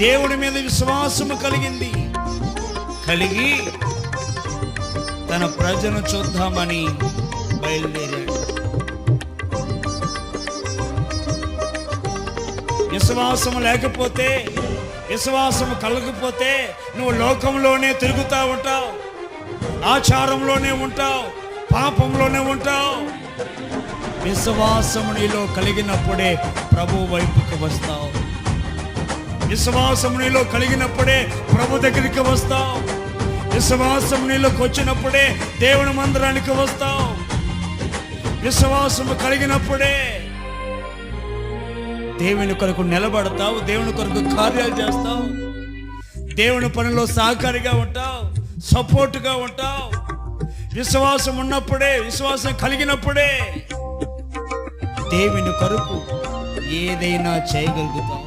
దేవుడి మీద విశ్వాసము కలిగింది. కలిగి తన ప్రజను చూద్దామని బయలుదేరాడు. విశ్వాసము లేకపోతే, విశ్వాసము కలగకపోతే నువ్వు లోకంలోనే తిరుగుతూ ఉంటావు, ఆచారంలోనే ఉంటావు, పాపంలోనే ఉంటావు. విశ్వాసము నీలో కలిగినప్పుడే ప్రభు వైపుకి వస్తావు. విశ్వాసము నీలో కలిగినప్పుడే ప్రభు దగ్గరికి వస్తావు. విశ్వాసం నీలోకి వచ్చినప్పుడే దేవుని మందిరానికి వస్తావు. విశ్వాసము కలిగినప్పుడే దేవుని కొరకు నిలబడతావు, దేవుని కొరకు కార్యాలు చేస్తావు, దేవుని పనిలో సహకారిగా ఉంటావు, సపోర్టుగా ఉంటావు. విశ్వాసం ఉన్నప్పుడే, విశ్వాసం కలిగినప్పుడే దేవుని కొరకు ఏదైనా చేయగలుగుతావు.